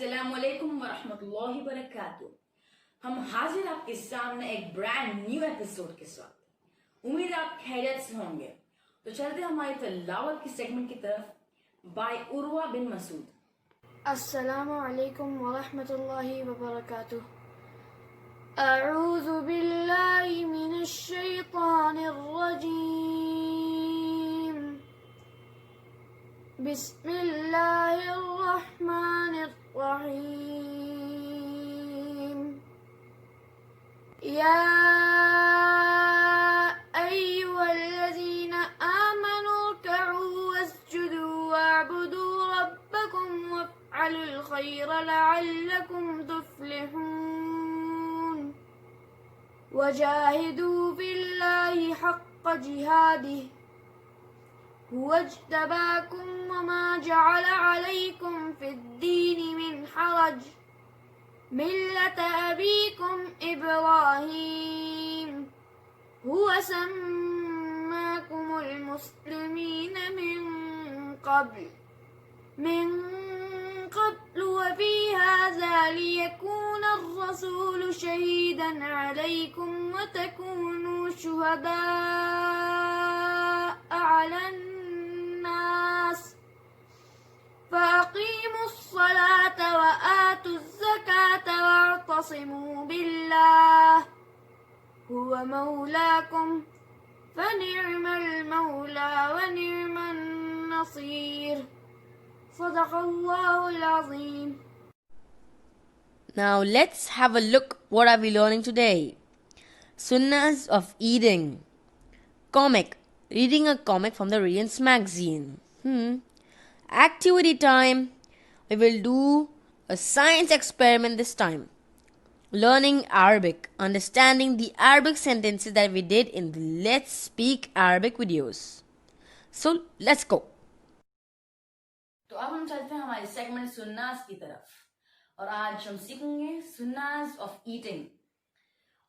السلام علیکم ورحمۃ اللہ وبرکاتہ. ہم حاضر آپ کے سامنے ایک برانڈ نیو ایپیسوڈ کے ساتھ. امید آپ خیریت سے ہوں گے. تو چلتے ہماری تلاوت کی سیگمنٹ کی طرف بائی عروہ بن مسعود. السلام علیکم ورحمۃ اللہ وبرکاتہ. اعوذ باللہ من الشیطان الرجیم. بسم اللہ الرحمن الرحیم. یا ایہا الذین آمنوا ارکعوا واسجدوا واعبدوا ربکم وافعلوا الخیر لعلکم تفلحون. وجاہدوا فی اللہ حق جہادہ هو اجتباكم وما جعل عليكم في الدين من حرج ملة أبيكم إبراهيم هو سماكم المسلمين من قبل وفي هذا ليكون الرسول شهيدا عليكم وتكونوا شهداء على الناس فأقيموا الصلاة وآتوا الزكاة واعتصموا بالله هو مولاكم فنعم المولى ونعم النصير. صدق الله العظيم. Now let's have a look what are we learning today. Sunnahs of eating. Comic. Reading a comic from the Radiance magazine. Activity time. We will do a science experiment this time. Learning Arabic. Understanding the Arabic sentences that we did in the Let's Speak Arabic videos. So let's go. تو اب ہم چلتے ہیں ہماری segment سناز کی طرف. اور آج ہم سیکھیں گے سناز آف ایٹنگ.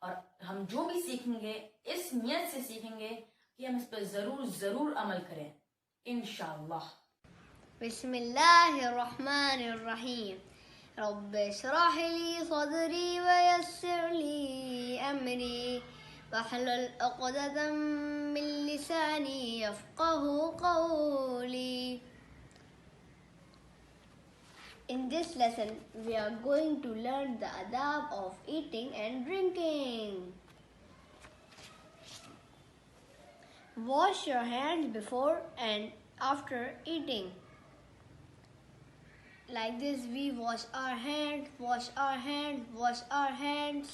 اور ہم جو بھی سیکھیں گے اس نیت سے سیکھیں گے کہ ہم اس پر ضرور عمل کریں انشاءاللہ. بسم اللہ الرحمن الرحیم. رب اشرح لی صدری ویسر لی امری واحلل عقدۃ من لسانی یفقهوا قولی. In this lesson, we are going to learn the adab of eating and drinking. Wash your hands before and after eating. Like this, we wash our hands, wash our hands, wash our hands.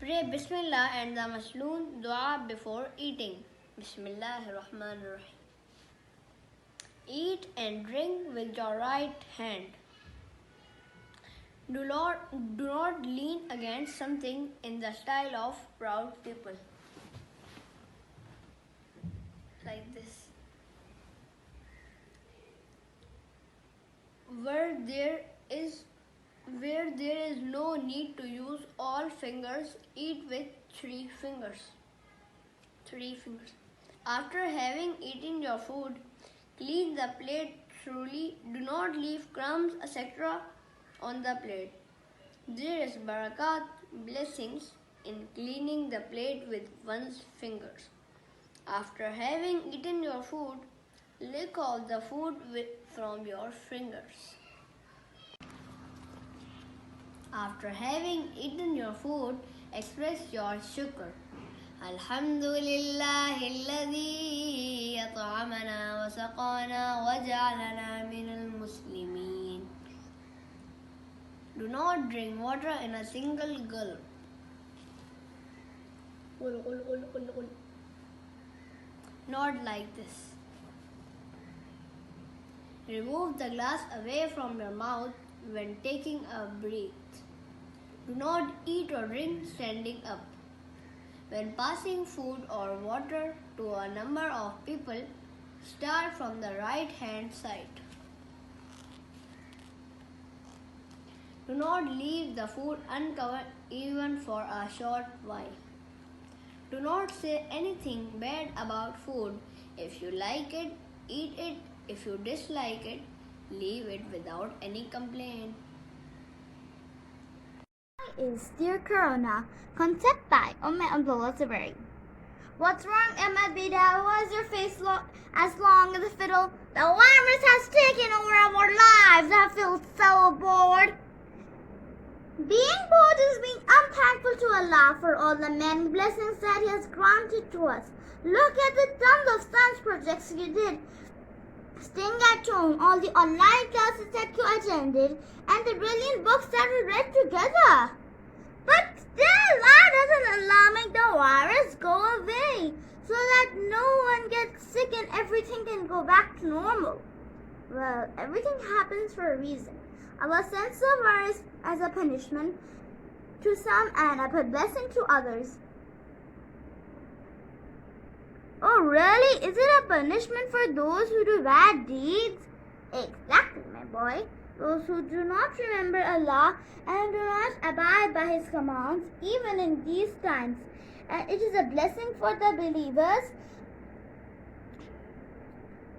Pray Bismillah and the Masloon dua before eating. Bismillahirrahmanirrahim. Eat and drink with your right hand. Do not lean against something in the style of proud people. Like this. Where there is no need to use all fingers, eat with three fingers. After having eaten your food, clean the plate thoroughly. Do not leave crumbs, etc. on the plate. There is barakat, blessings, in cleaning the plate with one's fingers. After having eaten your food, lick off the food from your fingers. After having eaten your food, express your shukr. Alhamdulillah alladhi at'amana wa saqana wa ja'alana min al-muslimin. Do not drink water in a single gulp. Not like this. Remove the glass away from your mouth when taking a breath. Do not eat or drink standing up. When passing food or water to a number of people, start from the right hand side. Do not leave the food uncovered even for a short while. Do not say anything bad about food. If you like it, eat it. If you dislike it, leave it without any complaint. Is Dear Corona, concept by Abdullah Sabari. What's wrong, Ahmed Bida? Why is your face as long as a fiddle? The virus has taken over our lives. I feel so bored. Being bored is being unthankful to Allah for all the many blessings that He has granted to us. Look at the tons of science projects you did, staying at home, all the online classes that you attended, and the brilliant books that we read together. But still, why doesn't Allah make the virus go away so that no one gets sick and everything can go back to normal? Well, everything happens for a reason. Allah sends the virus as a punishment to some and a blessing to others. Oh, really? Is it a punishment for those who do bad deeds? Exactly, my boy. Those who do not remember Allah and do not abide by His commands, even in these times. And it is a blessing for the believers,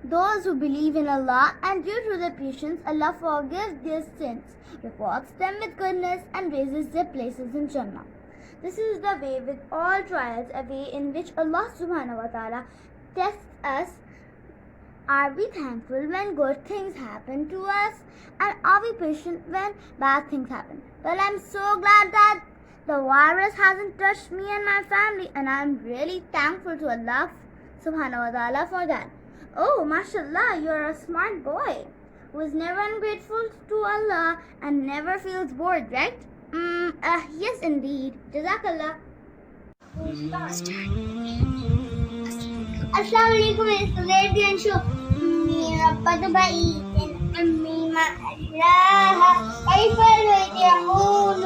those who believe in Allah, and due to their patience, Allah forgives their sins, rewards them with goodness, and raises their places in Jannah. This is the way with all trials, a way in which Allah subhanahu wa ta'ala tests us. Are we thankful when good things happen to us? And are we patient when bad things happen? Well, I'm so glad that the virus hasn't touched me and my family, and I'm really thankful to Allah subhanahu wa ta'ala for that. Oh, mashallah, you're a smart boy who is never ungrateful to Allah and never feels bored, right? Yes, indeed. Jazakallah. Assalamualaikum, it's the lady and show. ربة بعيد أمي مع الله كيف يقول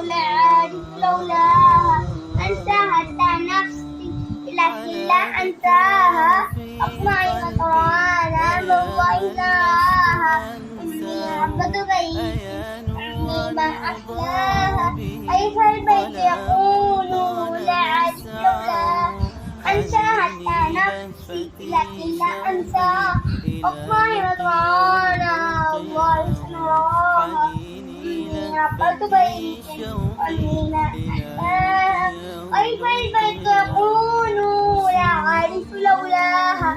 لا أعرف لولاها أنسى حتى نفسي لكن لا أنساها أطمعي مطوانا موعداها أمي ربة بعيد أمي مع أحلاها كيف البيت يقول لا أعرف لولاها أنسى حتى نفسي لكن لا أنساها أطمعي مطوانا الله سنراها ربة بيت أمي مع أحلاها كيف البيت يقول لا أعرف لولاها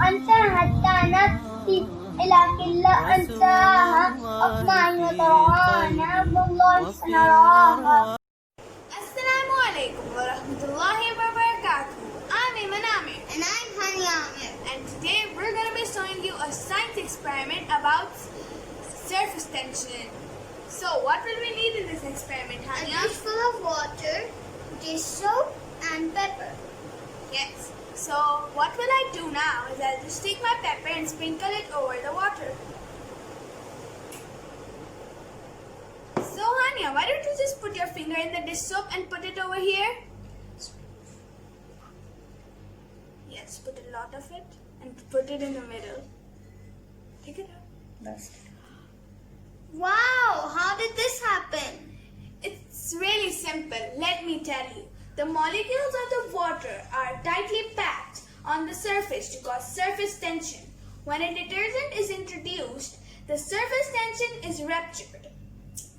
أنسى حتى نفسي لكن لا أنساها أطمعي مطوانا الله سنراها. Assalamu alaikum wa rahmatullahi wa barakatuh. I'm Iman Amir. And I'm Hani Amir. And today we're going to be showing you a science experiment about surface tension. So what will we need in this experiment, Hani? A dish full of water, dish soap and pepper. Yes. So what will I do now is I'll just take my pepper and sprinkle it over the water. So Hania, why don't you just put your finger in the dish soap and put it over here? Yes, put a lot of it and put it in the middle. Take it out. Wow, how did this happen? It's really simple, let me tell you. The molecules of the water are tightly packed on the surface to cause surface tension. When a detergent is introduced, the surface tension is ruptured.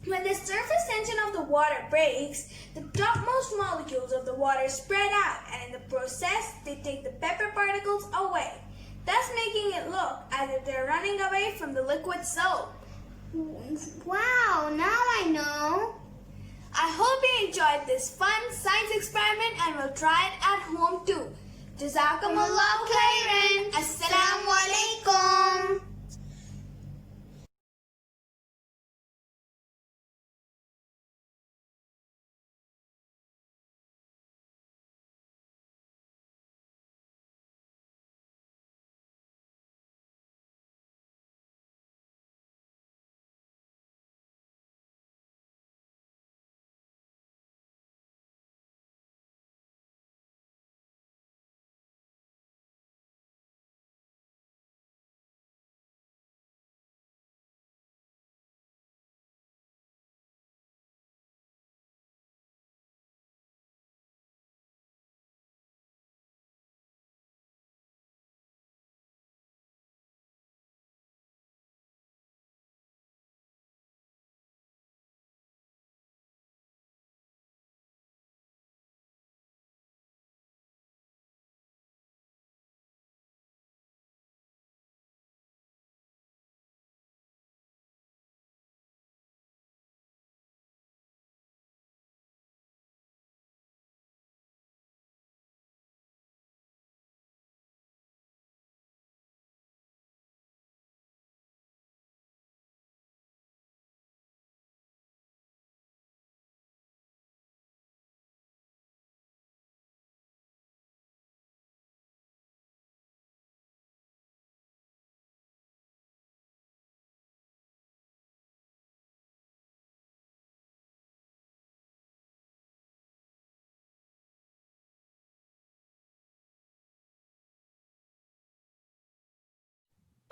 When the surface tension of the water breaks, the topmost molecules of the water spread out, and in the process, they take the pepper particles away, thus making it look as if they're running away from the liquid soap. Wow, now I know. I hope you enjoyed this fun science experiment and will try it at home too. Jazakumullahu khairan. Assalamu alaikum.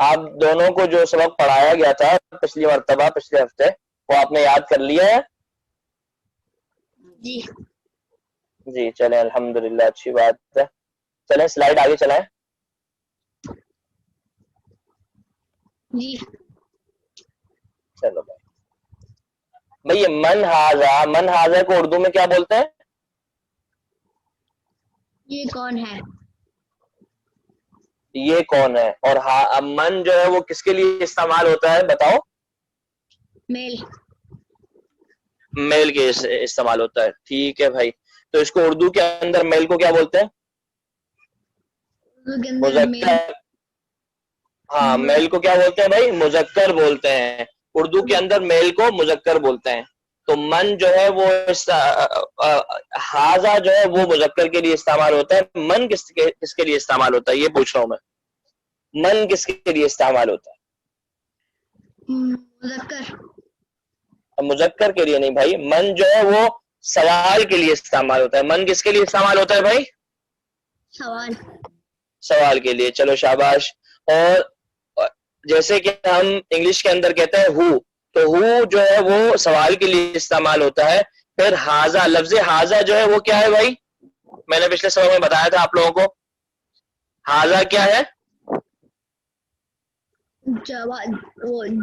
آپ دونوں کو جو سبق پڑھایا گیا تھا پچھلی مرتبہ پچھلے ہفتے وہ آپ نے یاد کر لیا ہے؟ جی جی چلیں الحمدللہ اچھی بات ہے. چلیں سلائیڈ آگے چلائیں. جی چلو بھائی یہ من ہاضا کو اردو میں کیا بولتے ہیں؟ یہ کون ہے؟ یہ کون ہے. اور من جو ہے وہ کس کے لیے استعمال ہوتا ہے بتاؤ؟ میل. میل کے استعمال ہوتا ہے. ٹھیک ہے بھائی. تو اس کو اردو کے اندر میل کو کیا بولتے ہیں؟ اردو کے اندر میل. مذکر. ہاں میل کو کیا بولتے ہیں بھائی؟ مذکر بولتے ہیں. اردو کے اندر میل کو مذکر بولتے ہیں. تو من جو ہے وہ ہاضا جو ہے وہ مذکر کے لیے استعمال ہوتا ہے. من کس کے لیے استعمال ہوتا ہے یہ پوچھ رہا ہوں میں. من کس کے لیے استعمال ہوتا ہے؟ مذکر. مذکر کے لیے نہیں بھائی. من جو ہے وہ سوال کے لیے استعمال ہوتا ہے. من کس کے لیے استعمال ہوتا ہے بھائی؟ سوال. سوال کے لیے. چلو شاباش. اور جیسے کہ ہم انگلش کے اندر کہتے ہیں ہو, تو ہو جو ہے وہ سوال کے لیے استعمال ہوتا ہے. پھر ہاضا, لفظ ہاضا جو ہے وہ کیا ہے بھائی؟ میں نے پچھلے سبق میں بتایا تھا آپ لوگوں کو. ہاضا کیا ہے؟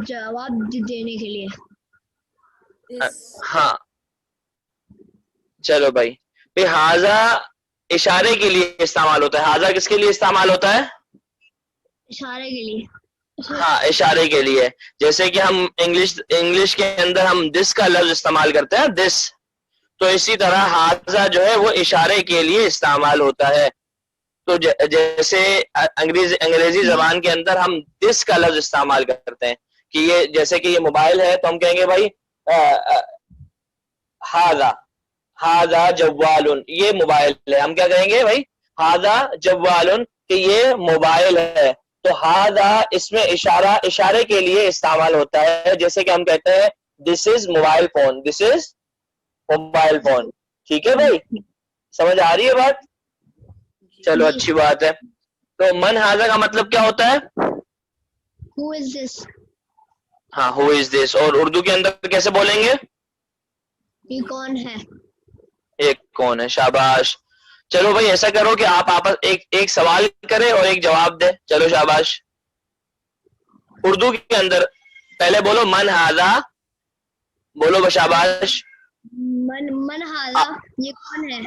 جواب دینے کے لیے. ہاں چلو بھائی. پھر ہاضا اشارے کے لیے استعمال ہوتا ہے. ہاضا کس کے لیے استعمال ہوتا ہے؟ اشارے کے لیے. ہاں اشارے کے لیے. جیسے کہ ہم انگلش کے اندر ہم دس کا لفظ استعمال کرتے ہیں دس, تو اسی طرح ہاضا جو ہے وہ اشارے کے لیے استعمال ہوتا ہے. تو جیسے انگریزی زبان کے اندر ہم دس کا لفظ استعمال کرتے ہیں کہ یہ جیسے کہ یہ موبائل ہے تو ہم کہیں گے بھائی ہاضا جوالن, یہ موبائل ہے. ہم کیا کہیں گے بھائی؟ ہاضا جوالن, کہ یہ موبائل ہے. تو ہاضا اس میں اشارے کے لیے استعمال ہوتا ہے. جیسے کہ ہم کہتے ہیں دس از موبائل فون, دس از موبائل فون. ٹھیک ہے بھائی, سمجھ آ رہی ہے بات؟ چلو اچھی بات ہے. تو من ہاضا کا مطلب کیا ہوتا ہے؟ Who is this? ہاں ہو از دس. اور اردو کے اندر کیسے بولیں گے؟ یہ کون ہے؟ ایک کون ہے. شاباش. چلو بھائی ایسا کرو کہ آپ آپس ایک سوال کریں اور ایک جواب دیں. چلو شاباش. اردو کے اندر پہلے بولو من ہاضا, بولو بشاباش. من ہاضا, یہ کون ہے؟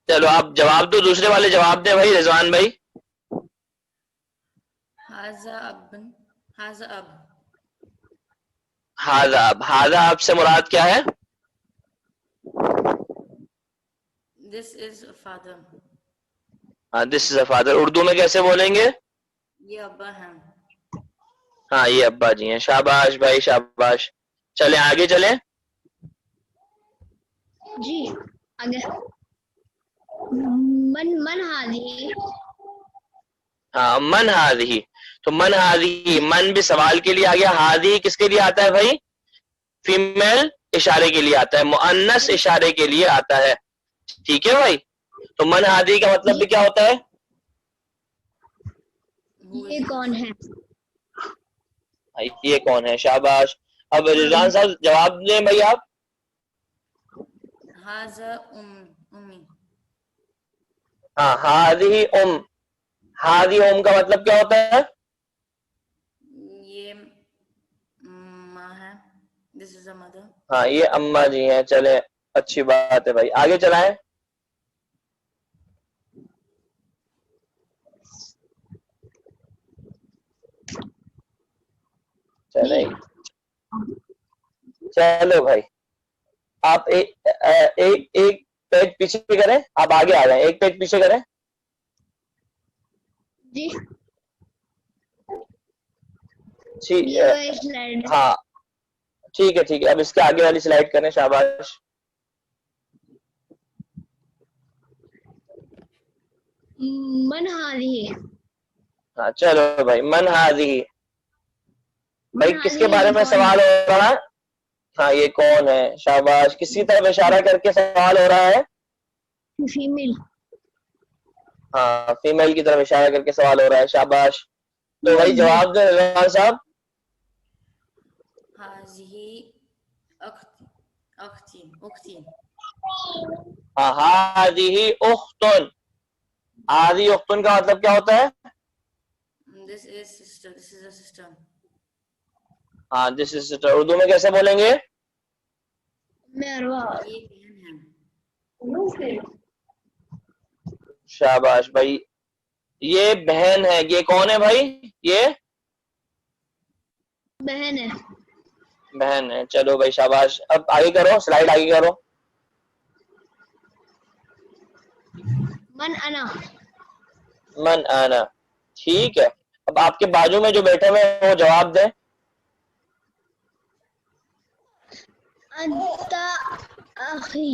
چلو آپ جواب دو, دوسرے والے جواب دیں بھائی. رضوان بھائی. هذا اب. هذا اب. ہاضا اب. ہاضا اب سے مراد کیا ہے؟ This is a father. ہاں دس از اے فادر. اردو میں کیسے بولیں گے؟ یہ ابا ہیں. ہاں یہ ابا جی ہیں. شاباش بھائی شاباش. چلیں آگے چلیں. جی آگے. من ہاضی. ہاں من ہاضی. تو من ہاضی, من بھی سوال کے لیے آ گیا. ہاضی کس کے لیے آتا ہے بھائی؟ فیمیل اشارے کے لیے آتا ہے, مؤنث اشارے کے لیے آتا ہے. ٹھیک ہے بھائی. تو من ہاضی کا مطلب بھی کیا ہوتا ہے؟ یہ کون ہے؟ یہ کون ہے. شاباش. اب رضوان صاحب جواب دیں بھائی آپ. هذا امی. ہاں ہاضی ام. ہاضی ام کا مطلب کیا ہوتا ہے؟ یہ ماں ہے. This is a mother. ہاں یہ اما جی ہیں. چلے اچھی بات ہے بھائی, آگے چلائیں. چلے چلو بھائی آپ ایک پیج پیچھے کریں, آپ آگے آ جائیں. ایک پیج پیچھے کریں. جی ہاں ٹھیک ہے ٹھیک ہے. اب اس کے آگے والی سلائڈ کریں. شاباش. من ہاضی. ہاں چلو بھائی من ہاضی. بھائی کس کے بارے میں سوال ہو رہا ہے؟ ہاں یہ کون ہے. شاباش. کسی طرف اشارہ کر کے سوال ہو رہا ہے؟ فیمیل. ہاں فیمیل کی طرف اشارہ کر کے سوال ہو رہا ہے. شاباش. تو بھائی جواب دیں رضوان صاحب. هذه أختي أختي ہاں هذه اخت. هذه اخت کا مطلب کیا ہوتا ہے؟ This is sister. This is a sister. ہاں دس از سسٹر. اردو میں کیسے بولیں گے؟ یہ بہن ہے. شاباش بھائی. یہ بہن ہے. یہ کون ہے بھائی؟ یہ بہن ہے. بہن ہے. چلو بھائی شاباش. اب آگے کرو, سلائیڈ آگے کرو. من انا. من انا. ٹھیک ہے. اب آپ کے بازو میں جو بیٹھے ہوئے ہیں وہ جواب دیں. انت اخی.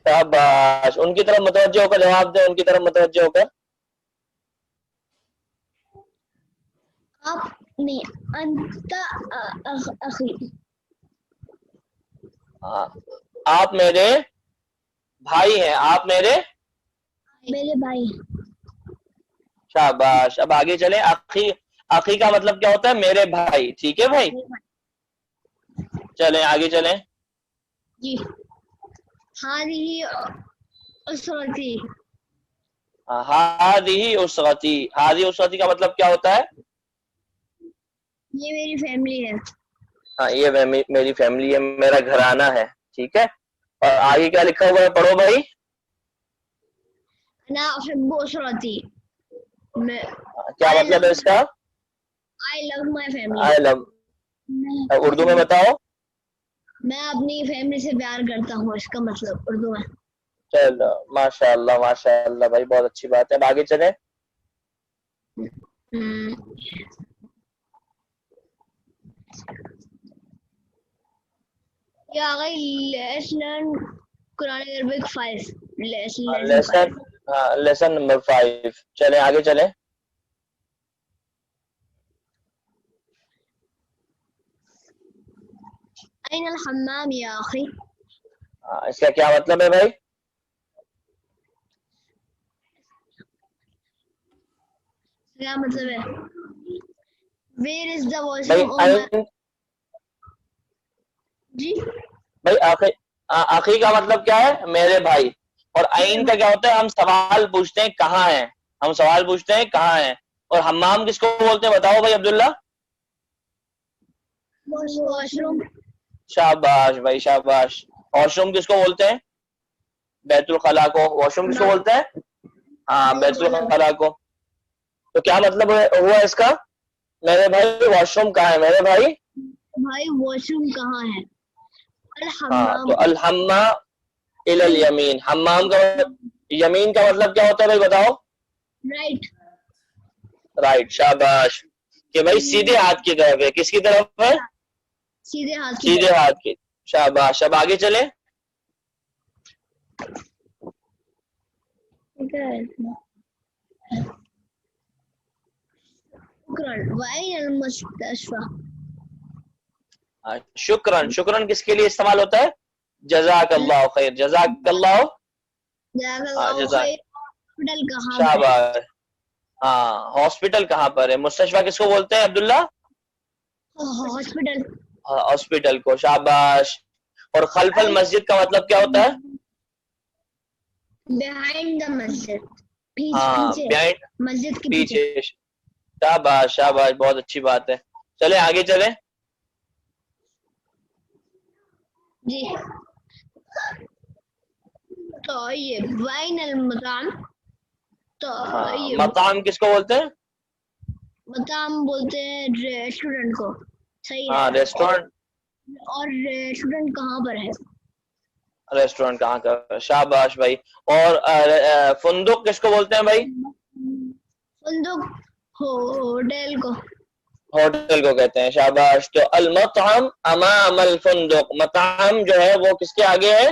شاباش. ان کی طرف متوجہ ہو کر جواب دیں. ان کی طرف متوجہ ہو کر. آپ نہیں. انت اخی. ہاں آپ میرے بھائی ہیں. آپ میرے میرے بھائی. شاباش. اب آگے چلیں. اخی, اخی کا مطلب کیا ہوتا ہے؟ میرے بھائی. ٹھیک ہے بھائی, چلیں آگے چلیں. جی. هذه اسرتی. ہادی اسرتی. ہادی اسرتی کا مطلب کیا ہوتا ہے؟ یہ میری فیملی ہے. ہاں یہ میری فیملی ہے, میرا گھرانہ ہے. ٹھیک ہے. اور آگے کیا لکھا ہوا ہے؟ پڑھو بھائی. انا احب اسرتی. میں کیا مطلب ہے اس کا؟ I love my family. آئی لو. اردو میں بتاؤ. میں اپنی فیملی سے پیار کرتا ہوں, اس کا مطلب اردو میں. چلو ماشاء اللہ ماشاء اللہ بھائی, بہت اچھی بات ہے. اب آگے چلیں. یا گئی لیسن قرآن عربک 5. Lesson, lesson number 5. چلیں آگے چلیں. این الحمام یا اخی. اس کا کیا مطلب ہے بھائی؟ کیا مطلب ہے؟ ویئر از دا واش بھائی روم. جی بھائی اخی کا مطلب کیا ہے؟ میرے بھائی. اور عین کا کیا ہوتا ہے؟ ہم سوال پوچھتے ہیں کہاں ہیں. ہم سوال پوچھتے ہیں کہاں ہیں. اور حمام کس کو بولتے ہیں بتاؤ بھائی عبداللہ. Wash room. شاباش بھائی شاباش. واش روم کس کو بولتے ہیں؟ بیت الخلا کو. واش روم کس کو بولتے ہیں؟ ہاں بیت الخلا کو. تو کیا مطلب ہوا اس کا؟ میرے بھائی واش روم کہاں ہے؟ میرے بھائی بھائی واش روم کہاں ہے؟ ہاں الحمام. تو الحمہ الی الیمین. حمام کا یمین کا مطلب کیا ہوتا ہے بھائی بتاؤ؟ رائٹ. رائٹ. شاباش. کہ بھائی سیدھے ہاتھ کی طرف ہے. کس کی طرف ہے؟ سیدھے ہاتھ کی سیدھے ہاتھ کی. شاباش. اب آگے چلیں. وائن المستشفى. شکرن. شکرن کس کے لیے استعمال ہوتا ہے؟ جزاک اللہ خیر. جزاک اللہ. ہاسپٹل کہاں پر ہے؟ شاباش. ہاں ہاسپٹل کہاں پر ہے؟ مستشفیٰ کس کو بولتے ہیں عبداللہ؟ ہاسپٹل. ہاسپٹل کو. شاباش. اور خلف المسجد کا مطلب کیا ہوتا ہے؟ بیہائنڈ دا مسجد. ہاں پیچھے. مسجد کے پیچھے. پیچھے. شاباش شاباش, بہت اچھی بات ہے. چلیں آگے چلیں. جی. طیب. وائن المطعم. طیب. مقام کس کو بولتے ہیں؟ مطعم بولتے ہیں ریسٹورنٹ کو. صحیح ہاں ہے. ریسٹورینٹ. اور ریسٹورنٹ کہاں پر ہے؟ ریسٹورینٹ کہاں کا؟ شاباش بھائی. اور فندق کس کو بولتے ہیں بھائی؟ فندق ہوٹل کو. ہوٹل کو کہتے ہیں. شاباش. تو المطعم امام الفندق. مطعم جو ہے وہ کس کے آگے ہے؟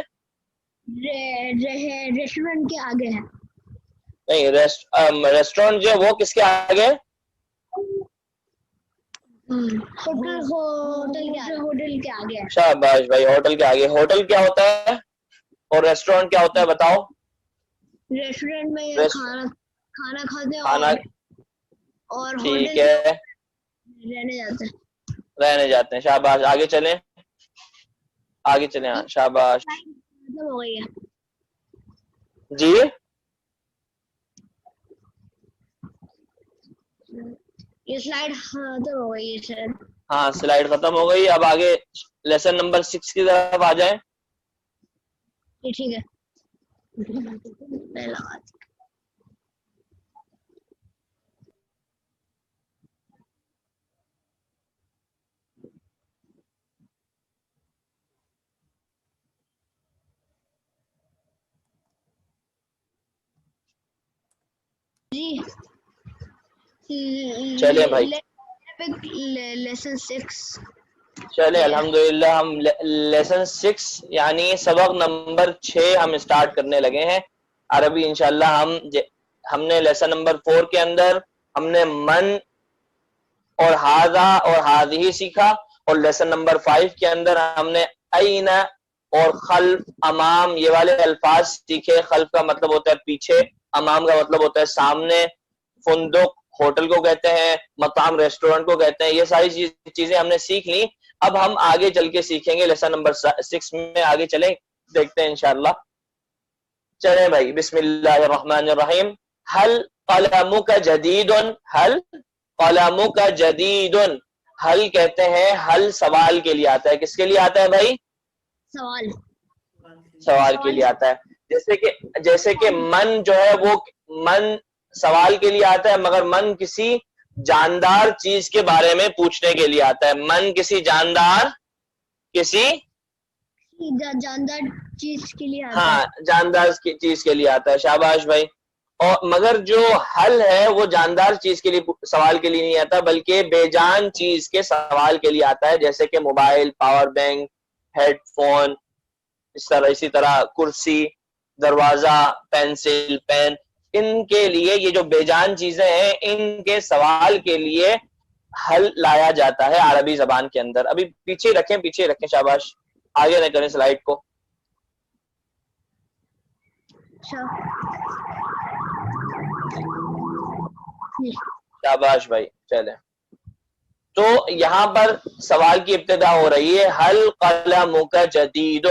ریسٹورنٹ کے آگے ہے. نہیں, ریسٹورینٹ جو ہے وہ کس کے آگے ہے؟ ہوٹل کے آگے ہے. شاباش بھائی. ہوٹل کے آگے. ہوٹل کیا ہوتا ہے اور ریسٹورینٹ کیا ہوتا ہے بتاؤ؟ ریسٹورینٹ میں کھانا کھاتے ہیں. کھانا اور ٹھیک ہوٹل ہے, رہنے جاتے ہیں. رہنے جاتے ہیں. شاباش, آگے چلیں, آگے چلیں. ہاں شاباش. ختم ہو گئی ہے. جی یہ سلائڈ ختم ہو گئی ہے سر. ہاں سلائڈ ختم ہو گئی. اب آگے لیسن نمبر 6 کی طرف آ جائیں. یہ ٹھیک ہے. پہلا بات جی. چلیں بھائی, لیسن 6. چلیں الحمدللہ ہم لیسن 6 یعنی سبق نمبر 6 ہم اسٹارٹ کرنے لگے ہیں عربی انشاءاللہ. ہم نے لیسن نمبر 4 کے اندر ہم نے من اور ہاذا اور ہذہ سیکھا, اور لیسن نمبر 5 کے اندر ہم نے این اور خلف, امام, یہ والے الفاظ سیکھے. خلف کا مطلب ہوتا ہے پیچھے, امام کا مطلب ہوتا ہے سامنے, فندق ہوٹل کو کہتے ہیں, مطعم ریسٹورنٹ کو کہتے ہیں. یہ ساری چیزیں ہم نے سیکھ لی. اب ہم آگے چل کے سیکھیں گے لیسن نمبر 6 میں. آگے چلیں, دیکھتے ہیں انشاءاللہ. چلیں بھائی, بسم اللہ الرحمن الرحیم. حل قلمک جدید, حل قلمک جدید. حل کہتے ہیں, حل سوال کے لیے آتا ہے. کس کے لیے آتا ہے بھائی؟ سوال. سوال کے لیے آتا ہے. جیسے کہ من جو ہے وہ من سوال کے لیے آتا ہے, مگر من کسی جاندار چیز کے بارے میں پوچھنے کے لیے آتا ہے. من کسی جاندار جاندار چیز کے لیے آتا ہے. ہاں جاندار چیز کے لیے آتا ہے. شاباش بھائی. اور مگر جو حل ہے وہ جاندار چیز کے لیے سوال کے لیے نہیں آتا, بلکہ بے جان چیز کے سوال کے لیے آتا ہے. جیسے کہ mobile, power bank, headphone, اسی طرح کرسی, دروازہ, پینسل, پین. ان کے لیے یہ جو بے جان چیزیں ہیں ان کے سوال کے لیے حل لایا جاتا ہے عربی زبان کے اندر. ابھی پیچھے رکھیں شاباش, آگے نہ کریں سلائیڈ کو. شاباش بھائی. چلیں, تو یہاں پر سوال کی ابتدا ہو رہی ہے, حل قلمک جدید.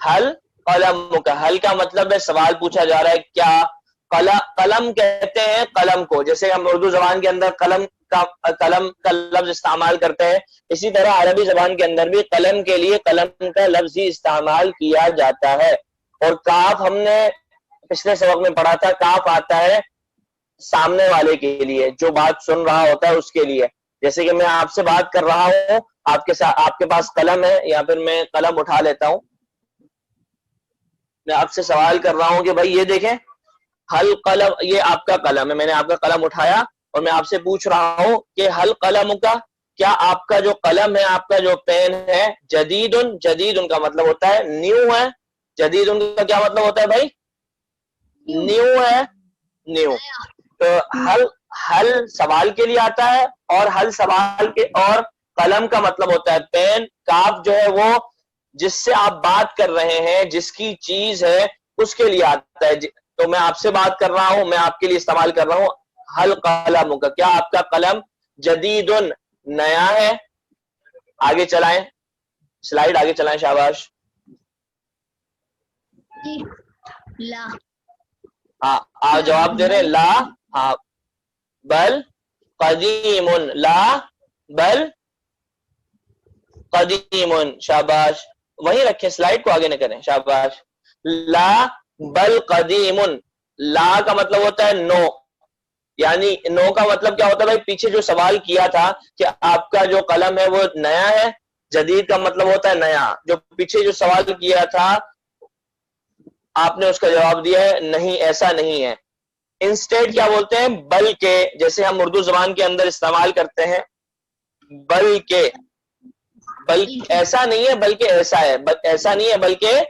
حل قلمک, حل کا مطلب ہے سوال پوچھا جا رہا ہے. کیا قلم کہتے ہیں قلم کو, جیسے ہم اردو زبان کے اندر قلم کا لفظ استعمال کرتے ہیں, اسی طرح عربی زبان کے اندر بھی قلم کے لیے قلم کا لفظ ہی استعمال کیا جاتا ہے. اور کاف ہم نے پچھلے سبق میں پڑھا تھا, کاف آتا ہے سامنے والے کے لیے, جو بات سن رہا ہوتا ہے اس کے لیے. جیسے کہ میں آپ سے بات کر رہا ہوں, آپ کے پاس قلم ہے, یا پھر میں قلم اٹھا لیتا ہوں, میں آپ سے سوال کر رہا ہوں کہ بھائی یہ دیکھیں, حل قلم, یہ آپ کا قلم ہے, میں نے آپ کا قلم اٹھایا اور میں آپ سے پوچھ رہا ہوں کہ حل قلم کا, کیا آپ کا جو قلم ہے, آپ کا جو پین ہے, جدید, جدید ان کا مطلب ہوتا ہے نیو ہے. جدید ان کا کیا مطلب ہوتا ہے بھائی؟ نیو ہے, نیو. تو حل سوال کے لیے آتا ہے, اور حل سوال کے, اور قلم کا مطلب ہوتا ہے پین. کاف جو ہے وہ جس سے آپ بات کر رہے ہیں, جس کی چیز ہے, اس کے لیے آتا ہے. تو میں آپ سے بات کر رہا ہوں, میں آپ کے لیے استعمال کر رہا ہوں حل قلم کا, کیا آپ کا قلم جدید نیا ہے. آگے چلائیں سلائیڈ, آگے چلائیں شاباش. لا. ہاں آپ جواب دے رہے ہیں لا. ہاں بل قدیم, لا بل قدیم. شاباش, وہیں رکھیں, سلائیڈ کو آگے نہ کریں. شاباش. لا بل قدیم, لا کا مطلب ہوتا ہے نو, یعنی نو کا مطلب کیا ہوتا ہے بھائی؟ پیچھے جو سوال کیا تھا کہ آپ کا جو قلم ہے وہ نیا ہے, جدید کا مطلب ہوتا ہے نیا. جو پیچھے جو سوال کیا تھا آپ نے اس کا جواب دیا ہے نہیں, ایسا نہیں ہے. انسٹیڈ کیا بولتے ہیں؟ بلکہ, جیسے ہم اردو زبان کے اندر استعمال کرتے ہیں بلکہ, ایسا نہیں ہے بلکہ ایسا ہے, ایسا نہیں ہے بلکہ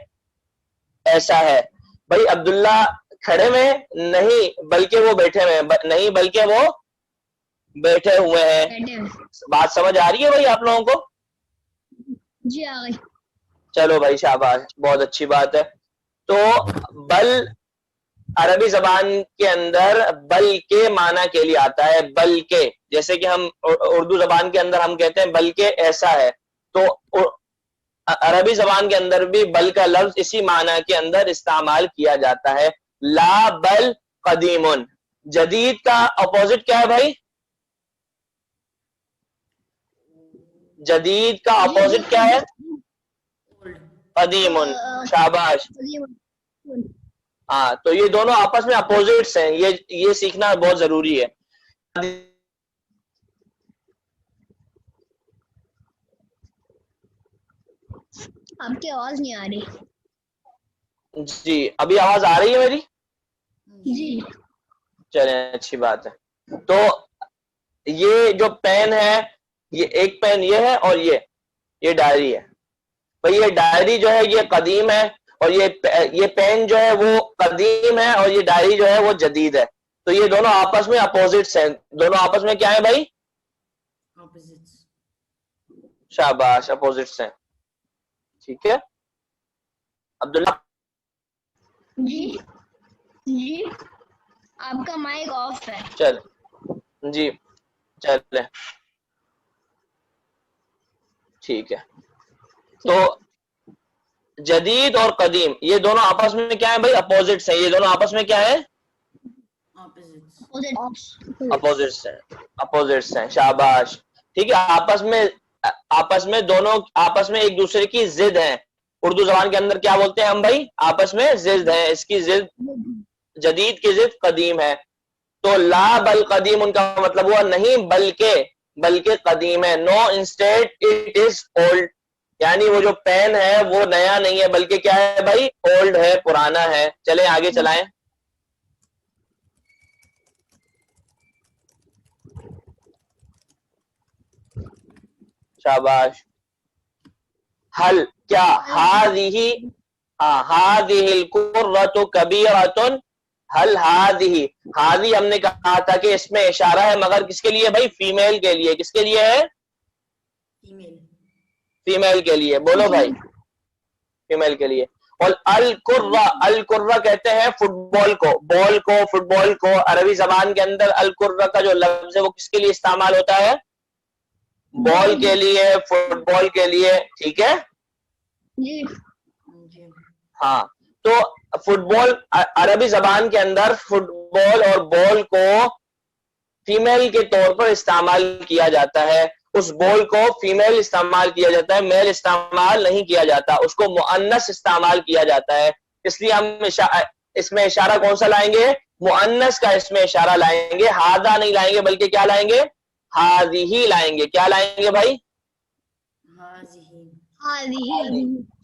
ایسا ہے. بھائی عبداللہ کھڑے میں نہیں بلکہ وہ بیٹھے ہوئے ہیں, نہیں بلکہ وہ بیٹھے ہوئے ہیں. بات سمجھ آ رہی ہے بھائی آپ لوگوں کو؟ جی آ گئی. چلو بھائی شاباش, بہت اچھی بات ہے. تو بل عربی زبان کے اندر بلکہ معنی کے لیے آتا ہے, بلکہ, جیسے کہ ہم اردو زبان کے اندر ہم کہتے ہیں بلکہ ایسا ہے, تو عربی زبان کے اندر بھی بل کا لفظ اسی معنی کے اندر استعمال کیا جاتا ہے. لا بل قدیم. جدید کا اپوزٹ کیا ہے بھائی؟ جدید کا اپوزٹ کیا ہے؟ قدیم. شاباش. ہاں, تو یہ دونوں آپس میں اپوزٹس ہیں, یہ سیکھنا بہت ضروری ہے. آپ کی آواز نہیں آ رہی. جی, ابھی آواز آ رہی ہے میری؟ جی چلیں, اچھی بات ہے. تو یہ جو پین ہے, یہ ایک پین یہ ہے اور یہ ڈائری ہے. بھئی یہ ڈائری جو ہے یہ قدیم ہے, اور یہ پین جو ہے وہ قدیم ہے, اور یہ ڈائری جو ہے وہ جدید ہے. تو یہ دونوں آپس میں اپوزٹس ہیں. دونوں آپس میں کیا ہیں بھائی؟ شاباش, اپوزٹس ہیں. ٹھیک ہے عبداللہ. جی جی, آپ کا مائک آف ہے. چل جی چلیں, ٹھیک ہے. تو جدید اور قدیم یہ دونوں آپس میں کیا ہیں بھائی؟ اپوزٹس ہیں. یہ دونوں آپس میں کیا ہے؟ اپوزٹس ہیں. اپوزٹس ہیں. شاباش. ٹھیک ہے, آپس میں دونوں آپس میں ایک دوسرے کی ضد ہیں. اردو زبان کے اندر کیا بولتے ہیں ہم بھائی؟ آپس میں ضد ہیں. اس کی ضد, جدید کی ضد قدیم ہے. تو لا بل قدیم ان کا مطلب ہوا نہیں بلکہ قدیم ہے. نو, انسٹیڈ اٹ از اولڈ. یعنی وہ جو پین ہے وہ نیا نہیں ہے بلکہ کیا ہے بھائی؟ اولڈ ہے, پرانا ہے. چلیں آگے چلائیں. شاباش. حل کیا؟ ہاذہ القرۃ کبیرۃ. حل ہاذہ ہم نے کہا تھا کہ اس میں اشارہ ہے, مگر کس کے لیے بھائی؟ فیمیل کے لیے. کس کے لیے ہے؟ فیمیل کے لیے. بولو بھائی, فیمیل کے لیے. اور القرہ کہتے ہیں فٹ بال کو, فٹ بال کو. عربی زبان کے اندر القرہ کا جو لفظ ہے وہ کس کے لیے استعمال ہوتا ہے؟ بال کے لیے, فٹ بال کے لیے. ٹھیک ہے. ہاں, تو فٹ بال عربی زبان کے اندر فٹ بال اور بال کو فیمیل کے طور پر استعمال کیا جاتا ہے. اس بال کو فیمیل استعمال کیا جاتا ہے, میل استعمال نہیں کیا جاتا. اس کو مؤنث استعمال کیا جاتا ہے. اس لیے ہم اس میں اشارہ کون سا لائیں گے؟ مؤنث کا اس میں اشارہ لائیں گے. ہاذا نہیں لائیں گے بلکہ کیا لائیں گے؟ ہاذہ لائیں گے. کیا لائیں گے بھائی؟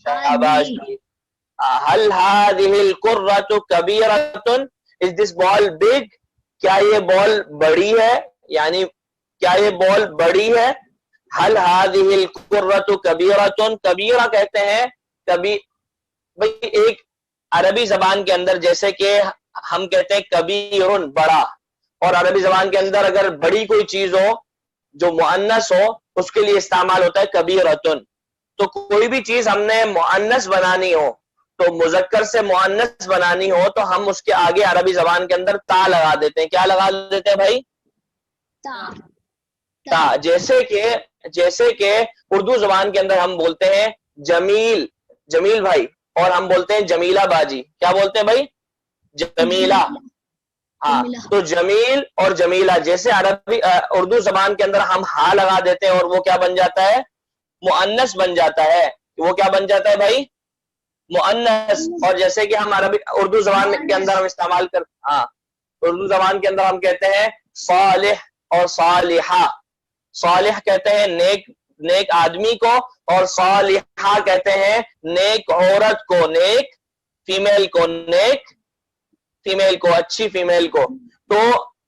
شاباش. حل هذه القرۃ کبیرۃ. Is this ball big? کیا یہ بال بڑی ہے؟ یعنی کیا یہ بال بڑی ہے؟ حل هذه القرۃ کبیرۃ. کبیرہ کہتے ہیں بھئی ایک عربی زبان کے اندر جیسے کہ ہم کہتے ہیں کبیرن بڑا, اور عربی زبان کے اندر اگر بڑی کوئی چیز ہو جو مؤنث ہو اس کے لیے استعمال ہوتا ہے کبیرۃن. تو کوئی بھی چیز ہم نے مؤنث بنانی ہو, تو مذکر سے مؤنث بنانی ہو, تو ہم اس کے آگے عربی زبان کے اندر تا لگا دیتے ہیں. کیا لگا دیتے ہیں بھائی؟ تا. جیسے کہ اردو زبان کے اندر ہم بولتے ہیں جمیل بھائی, اور ہم بولتے ہیں جمیلہ باجی. کیا بولتے ہیں بھئی؟ جمیلہ. ہاں, تو جمیل اور جمیلہ جیسے اردو زبان کے اندر ہم ہا لگا دیتے ہیں اور وہ کیا بن جاتا ہے؟ مؤنث بن جاتا ہے. وہ کیا بن جاتا ہے بھائی؟ مؤنث. اور جیسے کہ ہم اردو زبان کے اندر ہم استعمال اردو زبان کے اندر ہم کہتے ہیں صالح اور صالحہ. صالح کہتے ہیں نیک آدمی کو, اور صالحہ کہتے ہیں نیک عورت کو, نیک فیمیل کو, اچھی فیمیل کو. تو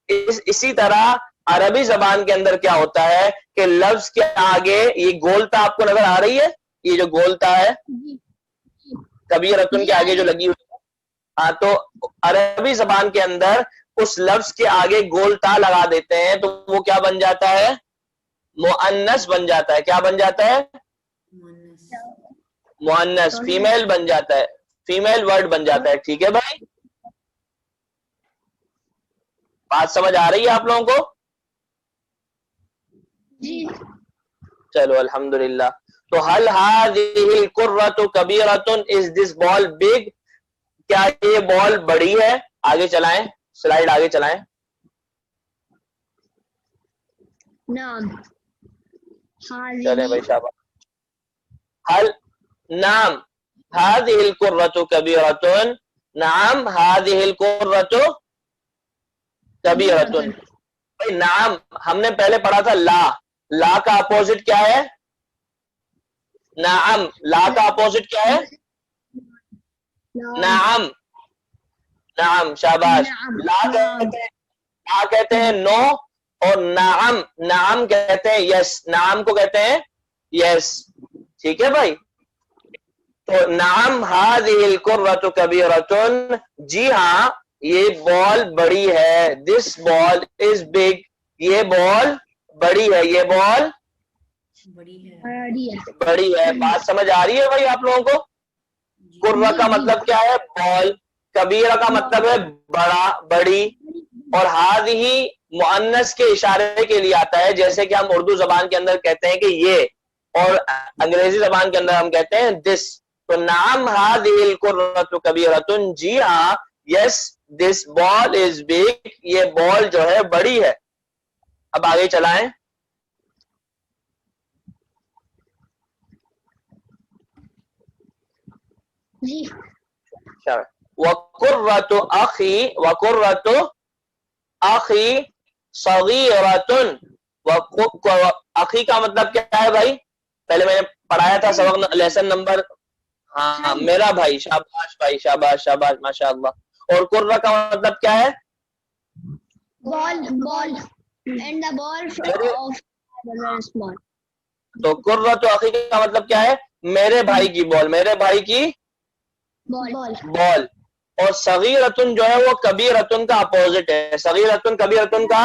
اسی طرح عربی زبان کے اندر کیا ہوتا ہے کہ لفظ کے آگے یہ گولتا آپ کو نظر آ رہی ہے, یہ جو گولتا ہے کبیرۃن کے آگے جو لگی ہوئی ہے, ہاں, تو عربی زبان کے اندر اس لفظ کے آگے گولتا لگا دیتے ہیں, تو وہ کیا بن جاتا ہے؟ مؤنث بن جاتا ہے. کیا بن جاتا ہے؟ مؤنث, فیمیل بن جاتا ہے, فیمیل ورڈ بن جاتا ہے. ٹھیک ہے بھائی. بات سمجھ آ رہی ہے آپ لوگوں کو؟ جی چلو الحمدللہ. تو هل هذه القرة كبيرة؟ Is this ball big؟ کیا یہ بال بڑی ہے؟ آگے چلائیں، سلائیڈ آگے چلائیں. نعم چلیں بھائی شاباش. هل نعم هذه القرة كبيرة. نعم هذه القرة كبيرة. بھائی نعم ہم نے پہلے پڑھا تھا لا. لا کا اپوزٹ کیا ہے؟ نعم. لا کا اپوزٹ کیا ہے؟ نعم. نعم شاباش. لا کہتے ہیں نو، اور نعم نعم کہتے ہیں یس. نعم کو کہتے ہیں یس. ٹھیک ہے بھائی. تو نعم هذه القرة كبيرة. جی ہاں یہ بال بڑی ہے. دس بال از بگ. یہ بال بڑی ہے. یہ بال بڑی ہے. بات سمجھ آ رہی ہے بھائی آپ لوگوں کو؟ قرہ کا مطلب کیا ہے؟ بال. کبیرہ کا مطلب ہے بڑا، بڑی. اور ہذہ مؤنث کے اشارے کے لیے آتا ہے، جیسے کہ ہم اردو زبان کے اندر کہتے ہیں کہ یہ، اور انگریزی زبان کے اندر ہم کہتے ہیں دس. تو نعم ہذہ القرۃ کبیرۃ. جی ہاں یس دس بال از بگ. یہ بال جو ہے بڑی ہے. اب آگے چلائیں. جی وقرۃ اخی، وقرۃ اخی صغیرۃ. اخی کا مطلب کیا ہے بھائی؟ پہلے میں نے پڑھایا تھا سبق لیسن نمبر، ہاں میرا بھائی. شاباش بھائی، شاباش شاباش ماشاء اللہ. اور قرہ کا مطلب کیا ہے؟ ball and the ball of very small. تو قرۃ اخی کا مطلب کیا ہے؟ میرے بھائی کی بال. میرے بھائی کی بال. اور صغیرۃن جو ہے وہ کبیرۃن کا اپوزٹ ہے. صغیرۃن کبیرۃن کا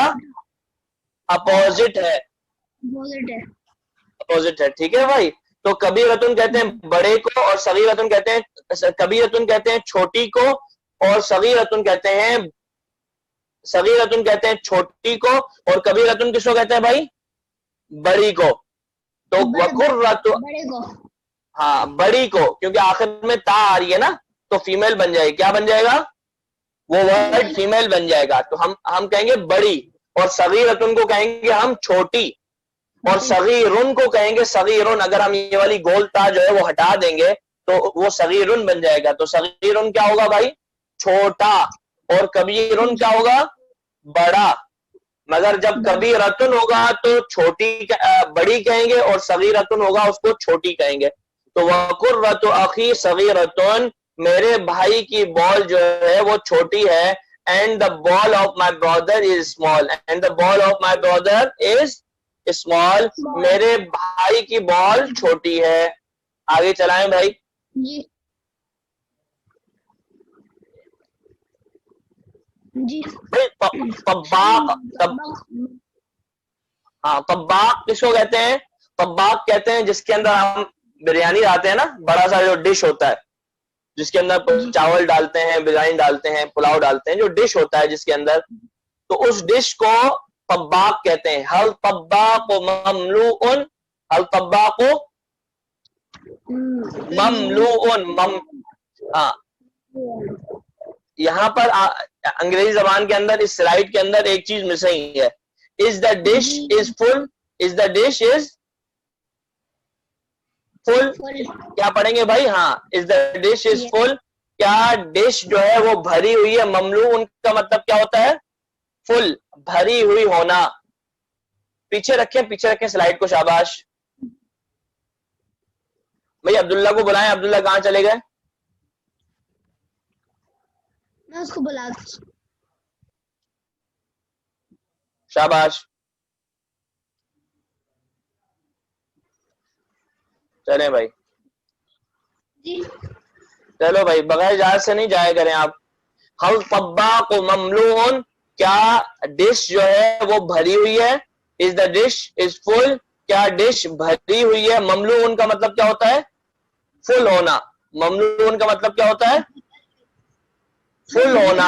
اپوزٹ ہے. اپوزٹ ہے. ٹھیک ہے بھائی. تو کبیرۃن کہتے ہیں بڑے کو، اور صغیرۃن کہتے ہیں، کبیرۃن کہتے ہیں چھوٹی کو، اور صغیرۃن کہتے ہیں، صغیرۃن کہتے ہیں چھوٹی کو، اور کبیرۃن کس کو کہتے ہیں بھائی؟ بڑی کو. تو وقرۃ، ہاں بڑی کو، کیونکہ آخر میں تا آ رہی ہے نا تو فیمیل بن جائے گی. کیا بن جائے گا؟ وہ ورڈ فیمیل بن جائے گا. تو ہم کہیں گے بڑی، اور صغیرۃن کو کہیں گے ہم چھوٹی، اور صغیرن کو کہیں گے صغیرن. اگر ہم یہ والی گول تا جو ہے وہ ہٹا دیں گے تو وہ صغیرن بن جائے گا. تو صغیرن کیا ہوگا بھائی؟ چھوٹا. اور کبیرن کیا ہوگا؟ بڑا. مگر جب کبیرۃن ہوگا تو چھوٹی بڑی کہیں گے، اور صغیرۃن ہوگا اس کو چھوٹی کہیں گے. تو وقرۃ اخی صغیرۃن، میرے بھائی کی بال جو ہے وہ چھوٹی ہے. And the ball of my Brother is small. And the ball of my Brother is small. میرے بھائی کی بال چھوٹی ہے. آگے چلائیں بھائی. طباق، ہاں طباق کس کو کہتے ہیں؟ طباق کہتے ہیں جس کے اندر ہم بریانی ڈالتے ہیں نا، بڑا سا جو ڈش ہوتا ہے جس کے اندر چاول ڈالتے ہیں، بریانی ڈالتے ہیں، پلاؤ ڈالتے ہیں، جو ڈش ہوتا ہے جس کے اندر، تو اس ڈش کو طباق کہتے ہیں. حل طباق مملوء، حل طباق مملوء. ہاں یہاں پر انگریزی زبان کے اندر اس سلائیڈ کے اندر ایک چیز مسنگ ہے. Is the dish is full? Is the dish is full؟ کیا پڑھیں گے بھائی؟ ہاں is the dish is full. کیا ڈش جو ہے وہ بھری ہوئی ہے؟ مملوء ان کا مطلب کیا ہوتا ہے؟ فل، بھری ہوئی ہونا. پیچھے رکھیں سلائیڈ کو. شاباش بھائی. عبداللہ کو بلائیں. عبداللہ کہاں چلے گئے؟ میں اس کو بلا. شاباش. چلیں بھائی. چلو بھائی بغیر اجازت سے نہیں جایا کریں آپ. حل طباق مملوء، کیا ڈش جو ہے وہ بھری ہوئی ہے؟ Is the dish is full؟ کیا ڈش بھری ہوئی ہے؟ مملوء کا مطلب کیا ہوتا ہے؟ فل ہونا. مملوء کا مطلب کیا ہوتا ہے؟ فل ہونا.